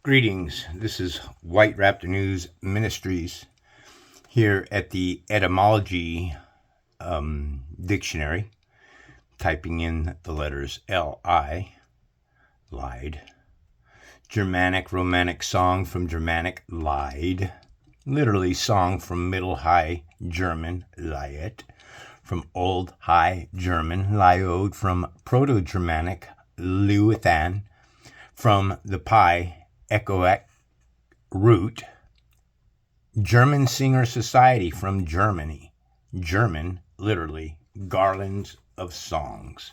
Greetings. This is White Raptor News Ministries here at the etymology dictionary, typing in the letters L-I, lied. Germanic Romantic song from Germanic lied. Literally song from Middle High German, liet. From Old High German, liod. From Proto-Germanic, Luithan. From the Pi, echoic root. German Singer Society from Germany. German, literally, garlands of songs.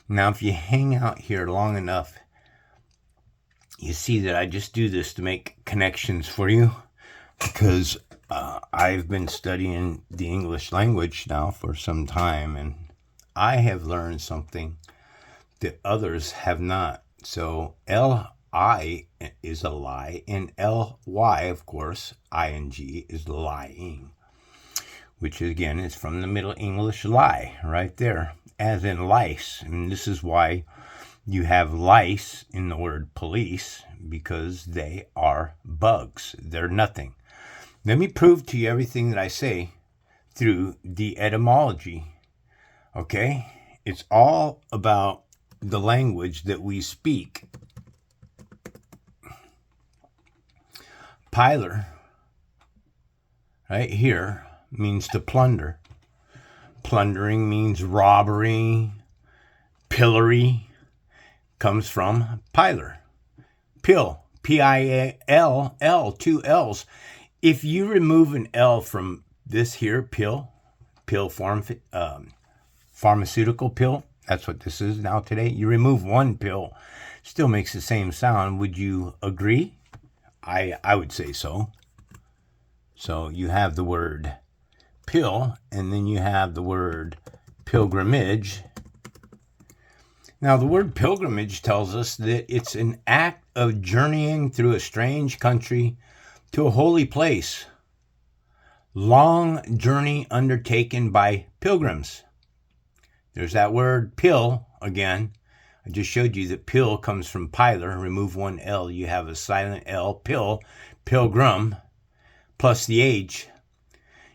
Now, if you hang out here long enough, you see that I just do this to make connections for you, because I've been studying the English language now for some time, and I have learned something that others have not. So L-I is a lie, and L-Y, of course, I-N-G, is lying, which again is from the Middle English lie, right there, as in lice. And this is why you have lice in the word police, because they are bugs. They're nothing. Let me prove to you everything that I say through the etymology, okay? It's all about the language that we speak. Piler, right here, means to plunder. Plundering means robbery. Pillory comes from piler. Pill, P-I-L-L, two L's. If you remove an L from this here, pill pharmaceutical pill, that's what this is now today. You remove one pill, still makes the same sound. Would you agree? I would say so. So you have the word pill, and then you have the word pilgrimage. Now, the word pilgrimage tells us that it's an act of journeying through a strange country to a holy place. Long journey undertaken by pilgrims. There's that word pill again. I just showed you that pill comes from piler. Remove one L, you have a silent L. Pill, pilgrim, plus the H.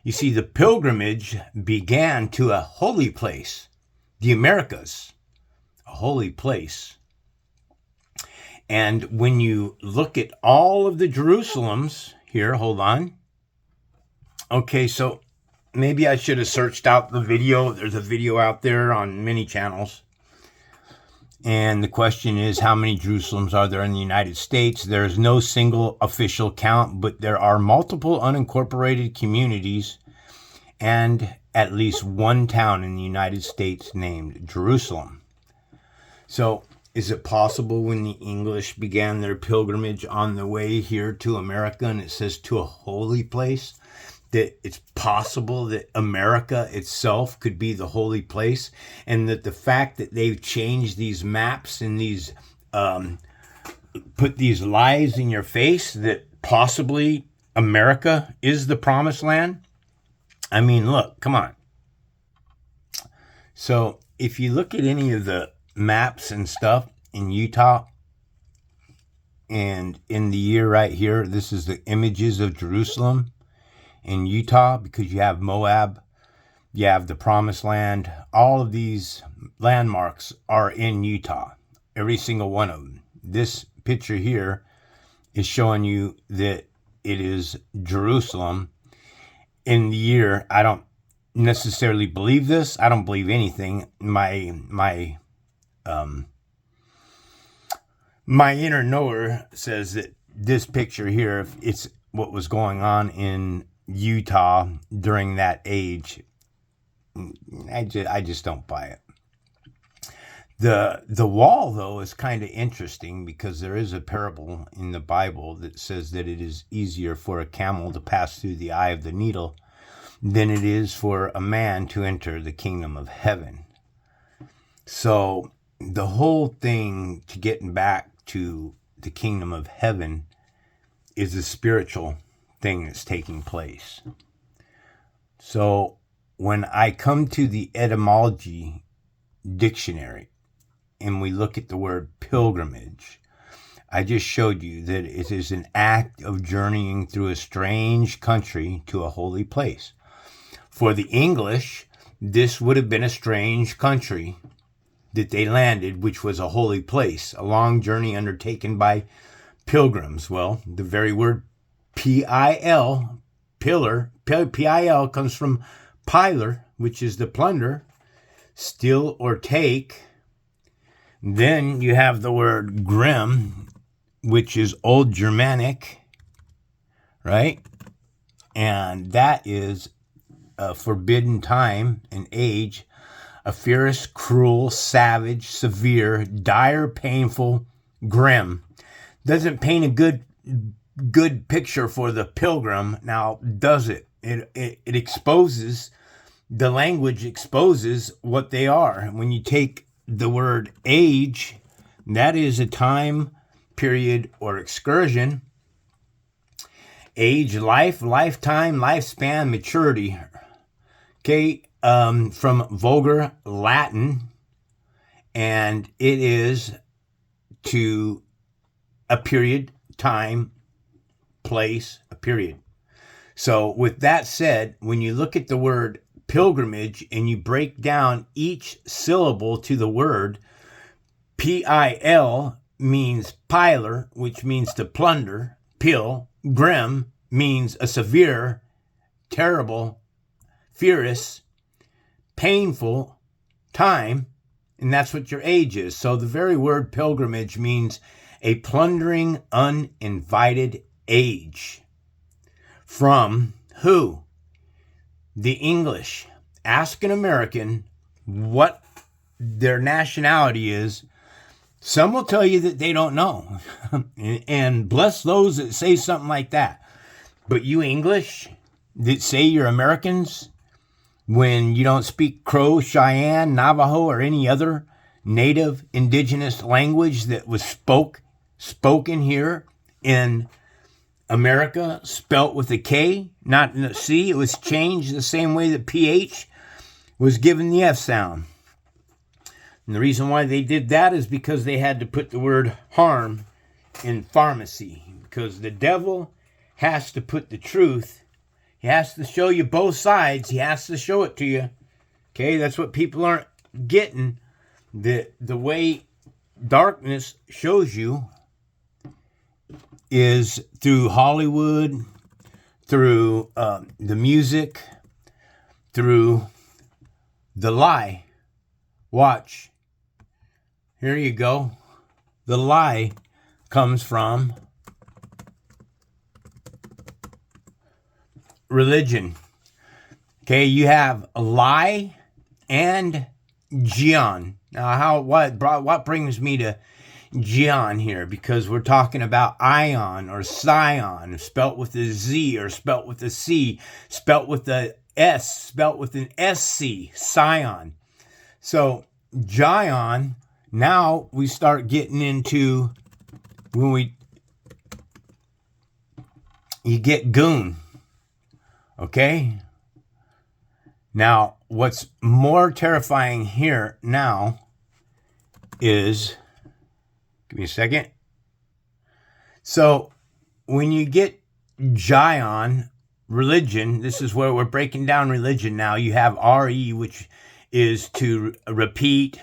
You see, the pilgrimage began to a holy place, the Americas, a holy place. And when you look at all of the Jerusalems, here, hold on. Okay, so maybe I should have searched out the video. There's a video out there on many channels. And the question is, how many Jerusalems are there in the United States? There is no single official count, but there are multiple unincorporated communities and at least one town in the United States named Jerusalem. So, is it possible when the English began their pilgrimage on the way here to America, and it says to a holy place, that it's possible that America itself could be the holy place, and that the fact that they've changed these maps and these put these lies in your face that possibly America is the promised land? I mean, look, come on. So if you look at any of the maps and stuff in Utah, and in the year right here, this is the images of Jerusalem in Utah, because you have Moab, you have the Promised Land. All of these landmarks are in Utah, every single one of them. This picture here is showing you that it is Jerusalem in the year. I don't necessarily believe this. I don't believe anything. My inner knower says that this picture here, it's what was going on in Utah during that age. I just don't buy it. The wall, though, is kind of interesting, because there is a parable in the Bible that says that it is easier for a camel to pass through the eye of the needle than it is for a man to enter the kingdom of heaven. So the whole thing to getting back to the kingdom of heaven is a spiritual thing that's taking place. So when I come to the etymology dictionary and we look at the word pilgrimage, I just showed you that it is an act of journeying through a strange country to a holy place. For the English, this would have been a strange country that they landed, which was a holy place, a long journey undertaken by pilgrims. Well, the very word P-I-L, pillar, P-I-L comes from piler, which is to plunder, steal or take. Then you have the word grim, which is Old Germanic, right? And that is a forbidden time and age, a fierce, cruel, savage, severe, dire, painful, grim. Doesn't paint a good picture for the pilgrim, now does it? It exposes, the language exposes what they are. When you take the word age, that is a time, period, or excursion. Age, life, lifetime, lifespan, maturity. Okay, from vulgar Latin, and it is to a period, time, place, a period. So with that said, when you look at the word pilgrimage and you break down each syllable to the word, P-I-L means piler, which means to plunder. Grim means a severe, terrible, furious, painful time, and that's what your age is. So the very word pilgrimage means a plundering, uninvited age. From who? The English. Ask an American what their nationality is. Some will tell you that they don't know. And bless those that say something like that. But you English that say you're Americans, when you don't speak Crow, Cheyenne, Navajo, or any other native indigenous language that was spoken here in America, spelt with a K, not a C. It was changed the same way that PH was given the F sound. And the reason why they did that is because they had to put the word harm in pharmacy. Because the devil has to put the truth. He has to show you both sides. He has to show it to you. Okay, that's what people aren't getting. The way darkness shows you is through Hollywood, through the music, through the lie. Watch. Here you go. The lie comes from religion. Okay, you have a lie and Gian. Now, what brings me to Gian here? Because we're talking about ion or scion, spelt with a Z or spelt with a C, spelt with a S, spelt with an SC, scion. So, Gian, now we start getting into when you get goon. Okay? Now, what's more terrifying here now is, give me a second. So, when you get Gion, religion, this is where we're breaking down religion now. You have RE, which is to repeat,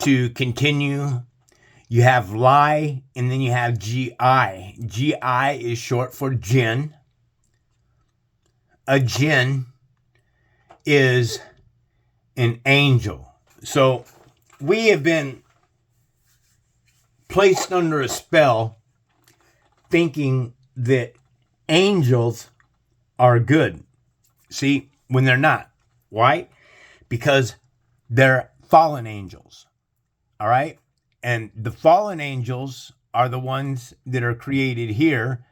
to continue. You have lie, and then you have GI. GI is short for jinn. A jinn is an angel. So we have been placed under a spell thinking that angels are good. See, when they're not. Why? Because they're fallen angels. All right? And the fallen angels are the ones that are created here.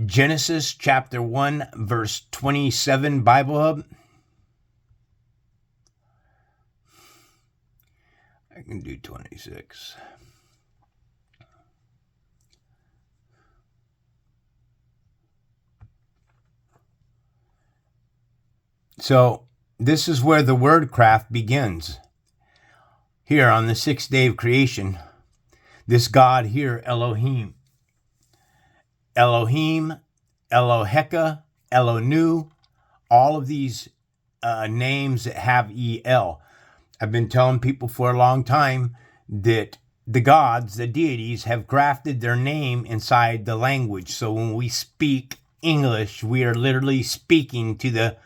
Genesis chapter 1, verse 27, Bible Hub. I can do 26. So this is where the wordcraft begins. Here on the sixth day of creation, This God here, Elohim. Elohim, Eloheka, Elonu, all of these names that have EL. I've been telling people for a long time that the gods, the deities, have grafted their name inside the language. So when we speak English, we are literally speaking to the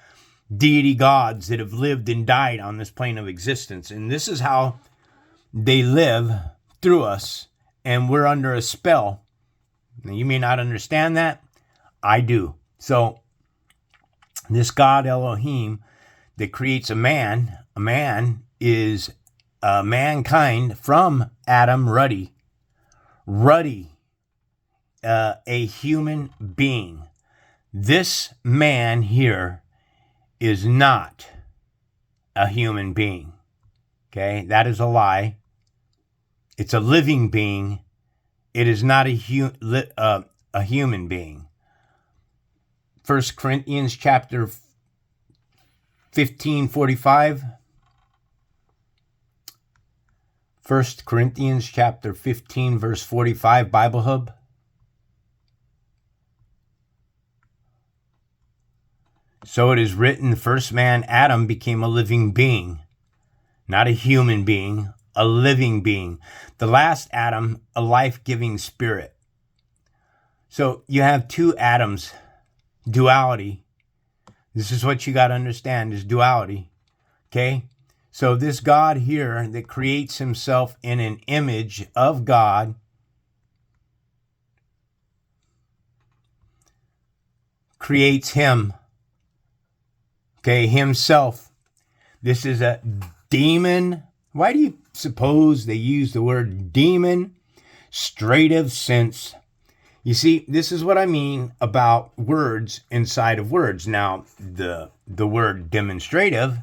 deity gods that have lived and died on this plane of existence. And this is how they live through us, and we're under a spell. Now, you may not understand that. I do. So this God Elohim that creates a man is mankind from Adam, ruddy, a human being. This man here is not a human being. Okay, that is a lie. It's a living being. It is not a human being. 1 Corinthians chapter 15:45. 1 Corinthians chapter 15, verse 45, Bible Hub. So it is written, the first man, Adam, became a living being. Not a human being, a living being. The last Adam, a life-giving spirit. So you have two Adams, duality. This is what you got to understand, is duality. Okay? So this God here that creates himself in an image of God creates him. Okay, himself. This is a demon. Why do you suppose they use the word demonstrative sense? You see, this is what I mean about words inside of words. Now, the word demonstrative,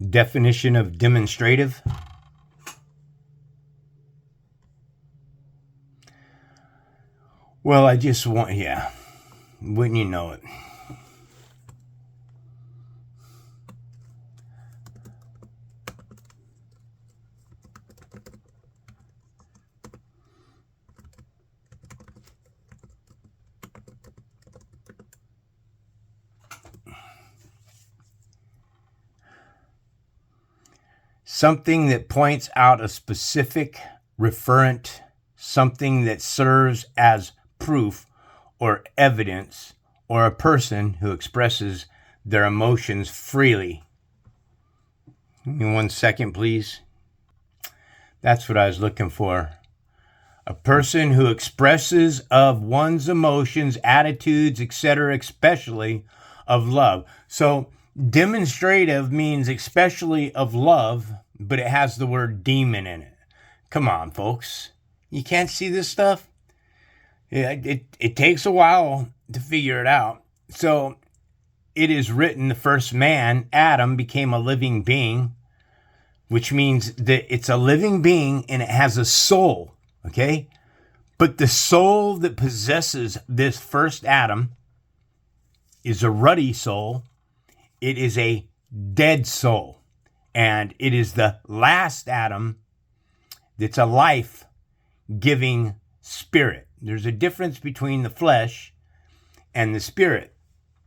definition of demonstrative. Well, I just want, wouldn't you know it? Something that points out a specific referent, something that serves as proof or evidence, or a person who expresses their emotions freely. Give me 1 second, please. That's what I was looking for. A person who expresses of one's emotions, attitudes, etc., especially of love. So demonstrative means especially of love, but it has the word demon in it. Come on, folks. You can't see this stuff? It takes a while to figure it out. So it is written, the first man, Adam, became a living being, which means that it's a living being and it has a soul, okay? But the soul that possesses this first Adam is a ruddy soul. It is a dead soul. And it is the last Adam that's a life-giving spirit. There's a difference between the flesh and the spirit.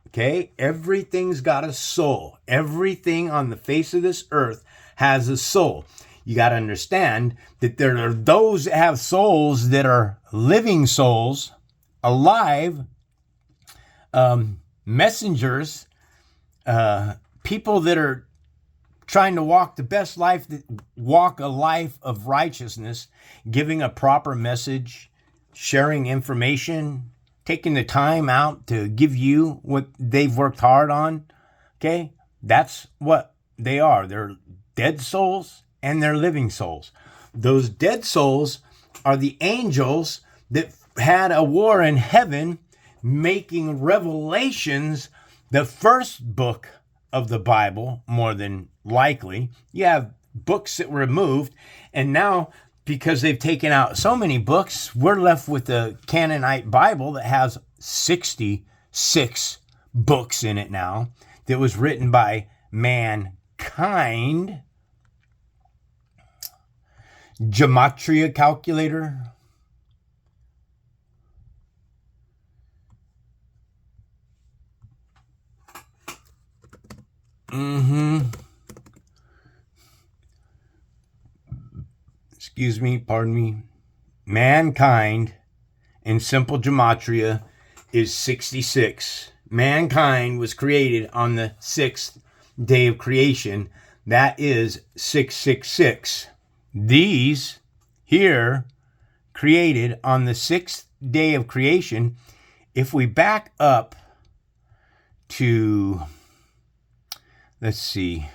Okay? Everything's got a soul. Everything on the face of this earth has a soul. You got to understand that there are those that have souls that are living souls, alive, messengers, people that are trying to walk the best life, walk a life of righteousness, giving a proper message, sharing information, taking the time out to give you what they've worked hard on. Okay? That's what they are. They're dead souls and they're living souls. Those dead souls are the angels that had a war in heaven, making Revelations the first book of the Bible, more than likely. You have books that were removed, and now because they've taken out so many books, we're left with the Canaanite Bible that has 66 books in it now that was written by mankind. Gematria calculator. Excuse me, pardon me. Mankind in simple gematria is 66. Mankind was created on the 6th day of creation. That is 666. These here created on the 6th day of creation. If we back up to, let's see,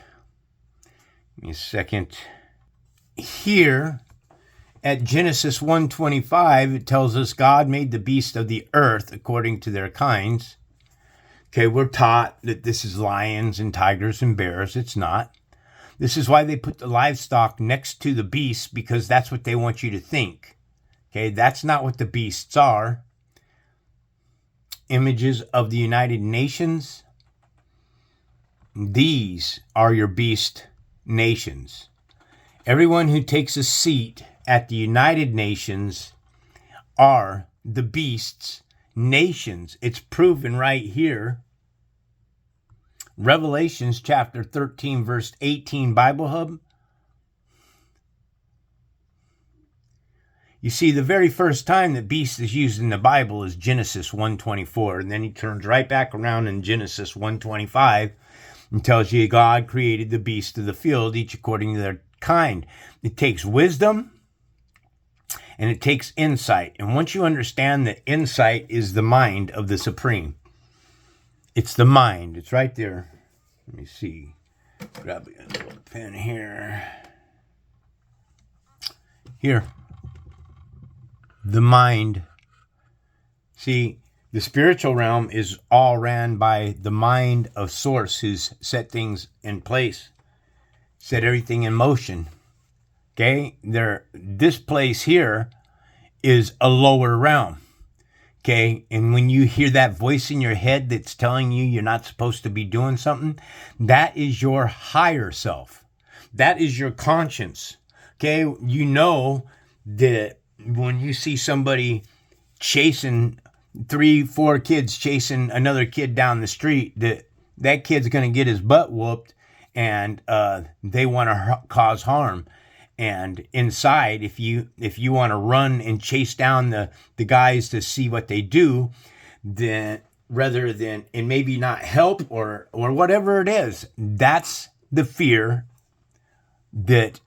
give me a second. Here at Genesis 1:25, it tells us God made the beasts of the earth according to their kinds. Okay, we're taught that this is lions and tigers and bears. It's not. This is why they put the livestock next to the beasts, because that's what they want you to think. Okay, that's not what the beasts are. Images of the United Nations. These are your beast nations. Everyone who takes a seat at the United Nations are the beasts nations. It's proven right here. Revelations chapter 13, verse 18, Bible Hub. You see, the very first time that beast is used in the Bible is Genesis 1:24, and then he turns right back around in Genesis 1:25 and tells you God created the beasts of the field, each according to their kind. It takes wisdom and it takes insight. And once you understand that insight is the mind of the Supreme, it's the mind. It's right there. Let me see. Grab a little pen here. Here. The mind. See, the spiritual realm is all ran by the mind of Source, who's set things in place, set everything in motion. Okay? This place here is a lower realm. Okay? And when you hear that voice in your head that's telling you you're not supposed to be doing something, that is your higher self. That is your conscience. Okay? You know that when you see somebody chasing 3-4 kids chasing another kid down the street, that kid's going to get his butt whooped, and they want to cause harm. And inside, if you want to run and chase down the guys to see what they do, then rather than, and maybe not help or whatever it is, that's the fear that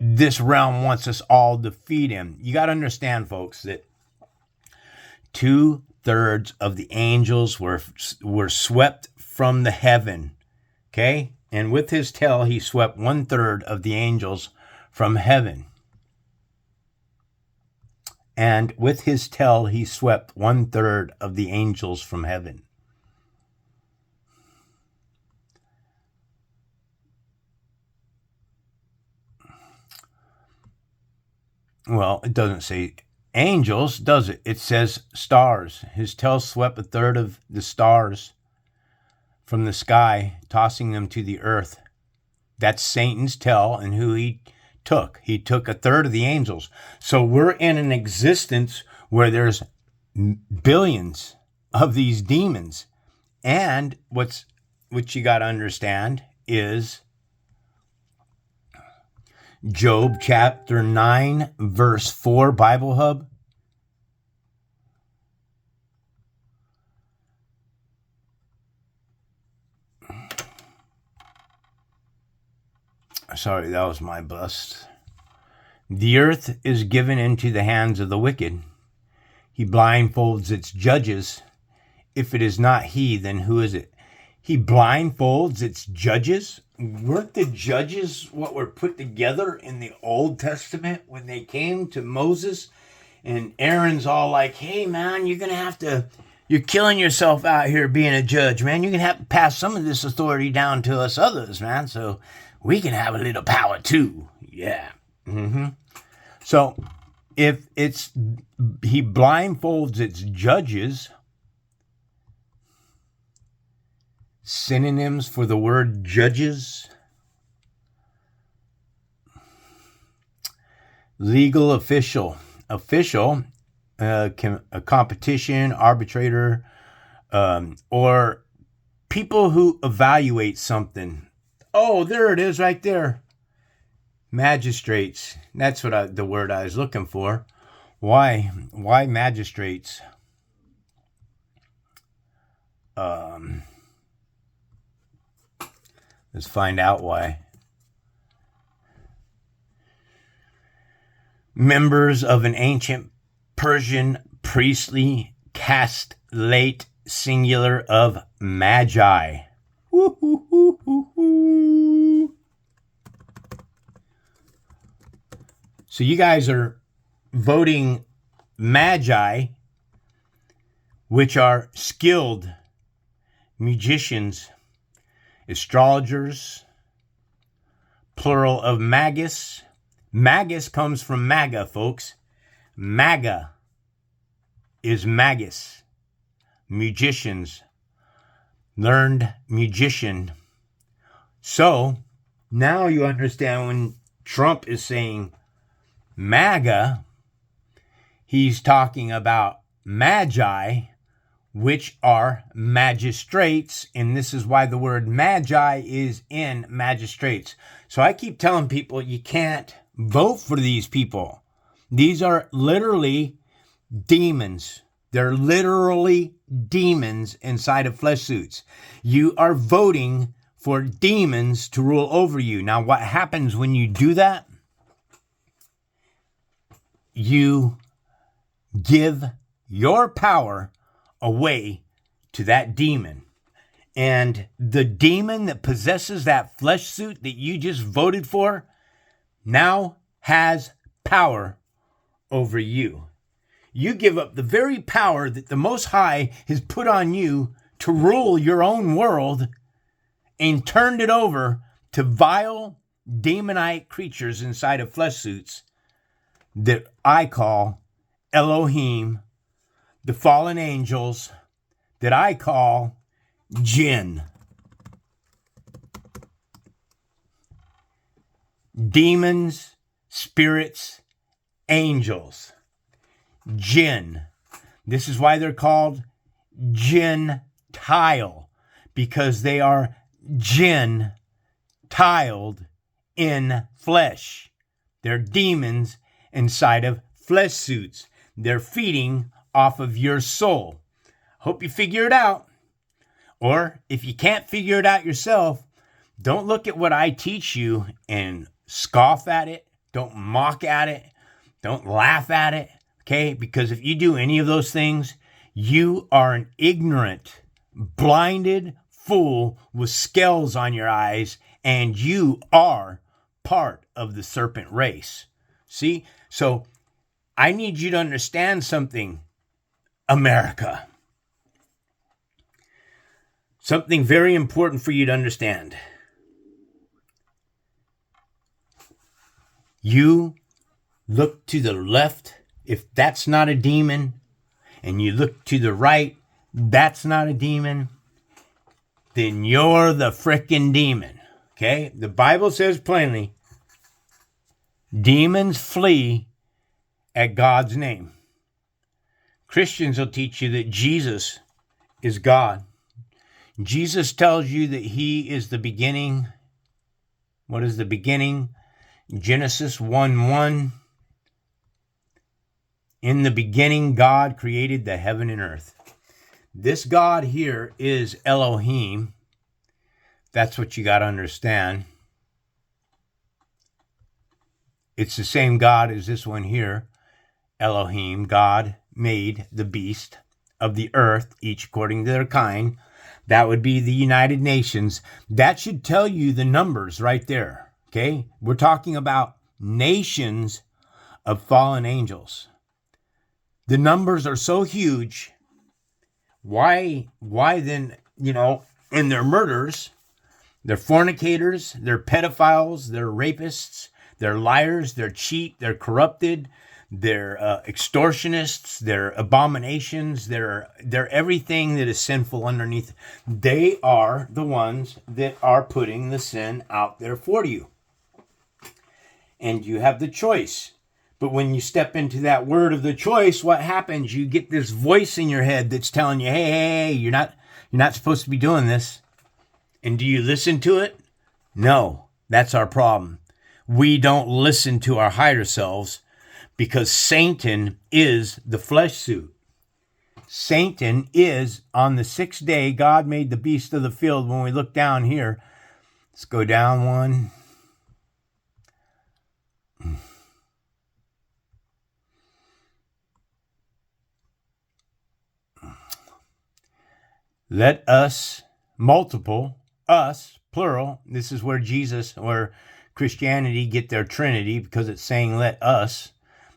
this realm wants us all to feed him. You got to understand, folks, that 2/3 of the angels were swept from the heaven. Okay? And with his tail, he swept 1/3 of the angels from heaven. And with his tail, he swept 1/3 of the angels from heaven. Well, it doesn't say angels, does it? It says stars. His tail swept 1/3 of the stars from the sky, tossing them to the earth. That's Satan's tail and who he took. He took 1/3 of the angels. So we're in an existence where there's billions of these demons. And what you got to understand is Job chapter 9, verse 4, Bible Hub. Sorry, that was my bust. The earth is given into the hands of the wicked. He blindfolds its judges. If it is not he, then who is it? He blindfolds its judges. Weren't the judges what were put together in the Old Testament when they came to Moses? And Aaron's all like, hey, man, you're killing yourself out here being a judge, man. You're going to have to pass some of this authority down to us others, man, so we can have a little power too. Yeah. So if he blindfolds its judges, synonyms for the word judges: legal official, a competition arbitrator, or people who evaluate something. Oh, there it is right there. Magistrates. That's what the word I was looking for. Why magistrates? Let's find out why. Members of an ancient Persian priestly caste, late singular of Magi. So you guys are voting Magi, which are skilled magicians, astrologers, plural of magus. Magus comes from MAGA, folks. MAGA is magus, magicians, learned magician. So now you understand when Trump is saying MAGA, he's talking about Magi, which are magistrates, and this is why the word Magi is in magistrates. So I keep telling people you can't vote for these people. These are literally demons. They're literally demons inside of flesh suits. You are voting for demons to rule over you. Now, what happens when you do that? You give your power away to that demon. And the demon that possesses that flesh suit that you just voted for now has power over you. You give up the very power that the Most High has put on you to rule your own world and turned it over to vile, demonite creatures inside of flesh suits that I call Elohim, the fallen angels that I call jinn. Demons, spirits, angels. Jinn. This is why they're called Gentile, because they are jinn-tiled in flesh. They're demons inside of flesh suits. They're feeding off of your soul. Hope you figure it out. Or if you can't figure it out yourself, don't look at what I teach you and scoff at it. Don't mock at it. Don't laugh at it. Okay? Because if you do any of those things, you are an ignorant, blinded fool with scales on your eyes, and you are part of the serpent race. See? So I need you to understand something, America. Something very important for you to understand. You look to the left, if that's not a demon, and you look to the right, that's not a demon, then you're the frickin' demon. Okay? The Bible says plainly, demons flee at God's name. Christians will teach you that Jesus is God. Jesus tells you that he is the beginning. What is the beginning? Genesis 1:1. In the beginning, God created the heaven and earth. This God here is Elohim. That's what you got to understand. It's the same God as this one here. Elohim, God made the beast of the earth, each according to their kind. That would be the United Nations. That should tell you the numbers right there. Okay? We're talking about nations of fallen angels. The numbers are so huge. Why then, in their murders, they're fornicators, they're pedophiles, they're rapists, they're liars, they're cheat, they're corrupted, They're extortionists, they're abominations, they're everything that is sinful underneath. They are the ones that are putting the sin out there for you. And you have the choice. But when you step into that word of the choice, what happens? You get this voice in your head that's telling you, hey, you're not supposed to be doing this. And do you listen to it? No, that's our problem. We don't listen to our higher selves, because Satan is the flesh suit. Satan is, on the 6th day, God made the beast of the field. When we look down here, let's go down one. Let us, multiple, us, plural. This is where Jesus or Christianity get their Trinity, because it's saying let us.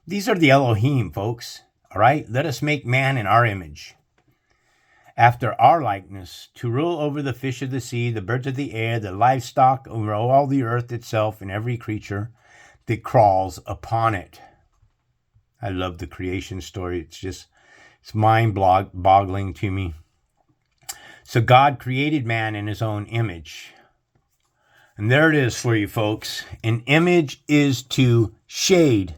These are the Elohim, folks. All right? Let us make man in our image, after our likeness, to rule over the fish of the sea, the birds of the air, the livestock, over all the earth itself, and every creature that crawls upon it. I love the creation story. It's mind-boggling to me. So God created man in his own image. And there it is for you, folks. An image is to shade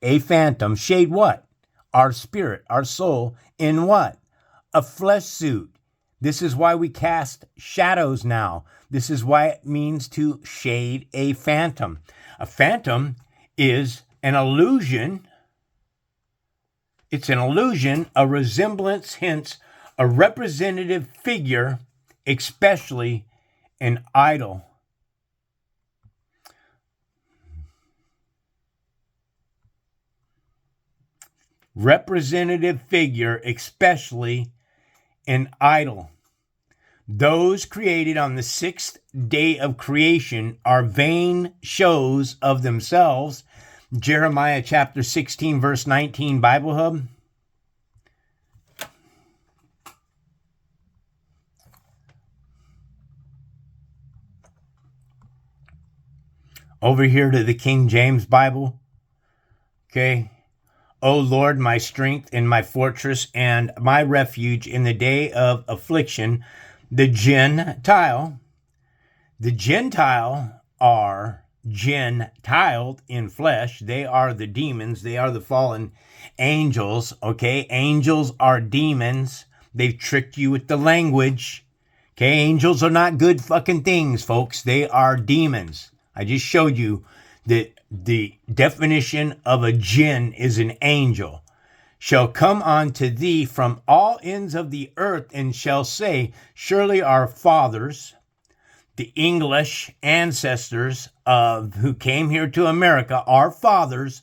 a phantom. Shade what? Our spirit, our soul, in what? A flesh suit. This is why we cast shadows now. This is why it means to shade a phantom. A phantom is an illusion. It's an illusion, a resemblance, hence a representative figure, especially an idol. Representative figure, especially an idol. Those created on the 6th day of creation are vain shows of themselves. Jeremiah chapter 16, verse 19, Bible Hub. Over here to the King James Bible. Okay. O Lord, my strength and my fortress and my refuge in the day of affliction. The Gentile are gentiled in flesh. They are the demons. They are the fallen angels. Okay, angels are demons. They've tricked you with the language. Okay, angels are not good fucking things, folks. They are demons. I just showed you that the definition of a jinn is an angel. Shall come unto thee from all ends of the earth, and shall say, surely our fathers, the English ancestors of who came here to America, our fathers,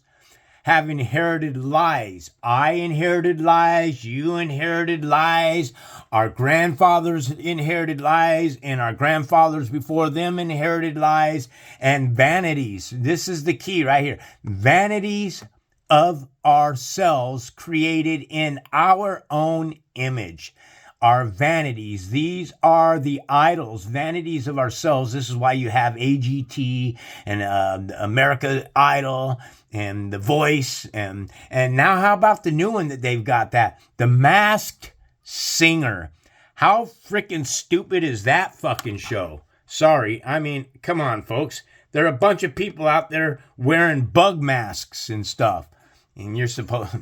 have inherited lies. I inherited lies. You inherited lies. Our grandfathers inherited lies, and our grandfathers before them inherited lies and vanities. This is the key right here. Vanities of ourselves created in our own image. Our vanities. These are the idols, vanities of ourselves. This is why you have AGT and America Idol and The Voice. And now how about the new one that they've got, that? The Masked Singer. How freaking stupid is that fucking show? Sorry. I mean, come on, folks. There are a bunch of people out there wearing bug masks and stuff. And you're supposed...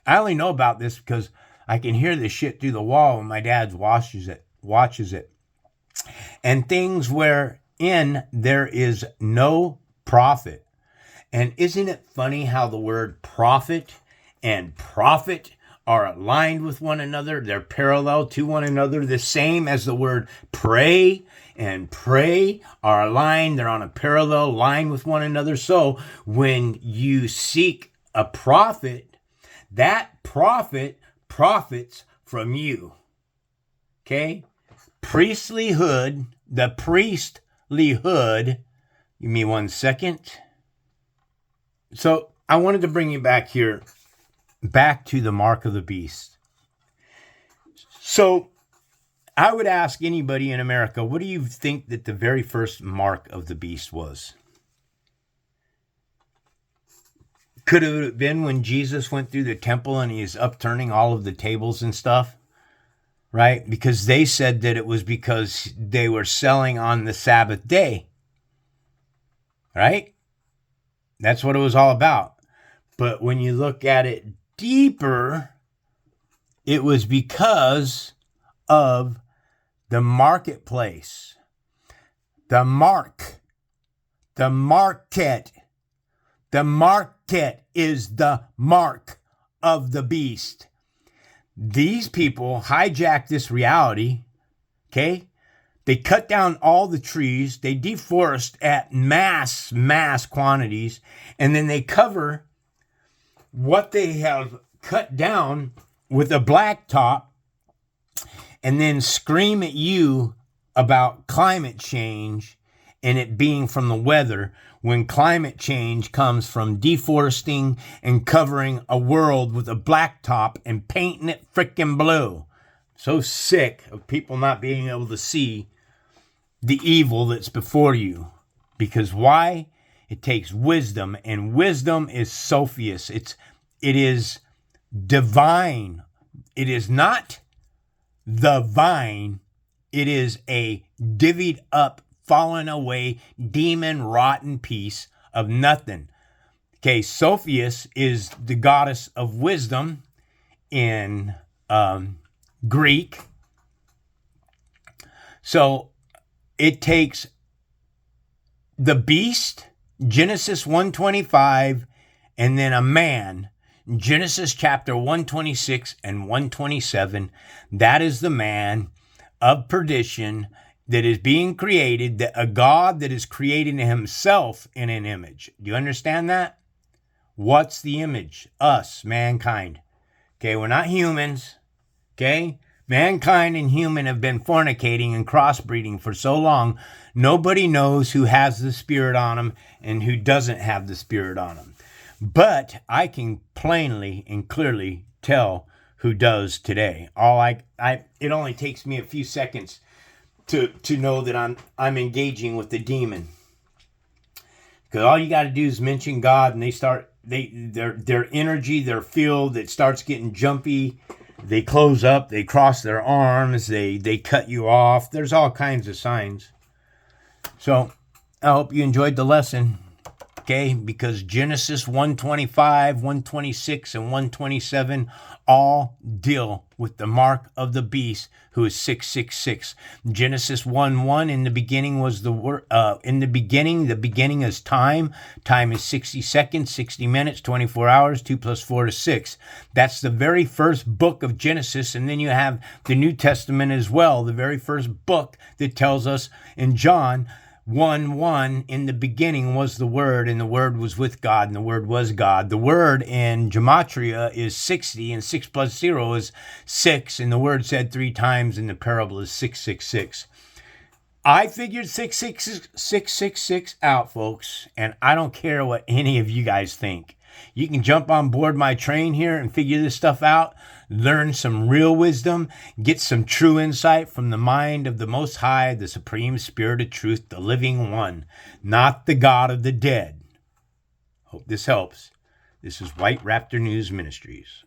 I only know about this because I can hear this shit through the wall when my dad watches it. And things wherein there is no profit. And isn't it funny how the word prophet and prophet are aligned with one another? They're parallel to one another, the same as the word pray and pray are aligned. They're on a parallel line with one another. So when you seek a prophet, that prophet profits from you. Okay? Priestlyhood, the priestlyhood. Give me 1 second. So I wanted to bring you back here, back to the mark of the beast. So I would ask anybody in America, what do you think that the very first mark of the beast was? Could have been when Jesus went through the temple and he's upturning all of the tables and stuff, right? Because they said that it was because they were selling on the Sabbath day, right? That's what it was all about. But when you look at it deeper, it was because of the marketplace, the market. The market is the mark of the beast. These people hijack this reality, okay? They cut down all the trees, they deforest at mass quantities, and then they cover what they have cut down with a blacktop and then scream at you about climate change and it being from the weather, when climate change comes from deforesting and covering a world with a blacktop and painting it frickin' blue. So sick of people not being able to see the evil that's before you. Because why? It takes wisdom, and wisdom is Sophius. It is divine. It is not the vine. It is a divvied up, fallen away, demon, rotten piece of nothing. Okay, Sophius is the goddess of wisdom in Greek. So it takes the beast, Genesis 1:25, and then a man, Genesis chapter 1:26 and 1:27. That is the man of perdition that is being created, that a God that is creating himself in an image. Do you understand that? What's the image? Us, mankind. Okay, we're not humans. Okay? Mankind and human have been fornicating and crossbreeding for so long, nobody knows who has the Spirit on them and who doesn't have the Spirit on them. But I can plainly and clearly tell who does today. It only takes me a few seconds to know that I'm engaging with the demon. Because all you got to do is mention God, and their energy, their field, it starts getting jumpy. They close up, they cross their arms, they cut you off. There's all kinds of signs. So I hope you enjoyed the lesson. Okay, because Genesis 1:25, 1:26, and 1:27 all deal with the mark of the beast, who is 666. Genesis 1:1, in the beginning was the word. In the beginning is time. Time is 60 seconds, 60 minutes, 24 hours. 2 + 4 is 6. That's the very first book of Genesis, and then you have the New Testament as well. The very first book that tells us in John 1:1, in the beginning was the Word, and the Word was with God, and the Word was God. The Word in Gematria is 60, and 6 + 0 is 6, and the Word said 3 times in the parable is 666. I figured 666 out, folks, and I don't care what any of you guys think. You can jump on board my train here and figure this stuff out, learn some real wisdom, get some true insight from the mind of the Most High, the Supreme Spirit of Truth, the living one, not the God of the dead. Hope this helps. This is White Raptor News Ministries.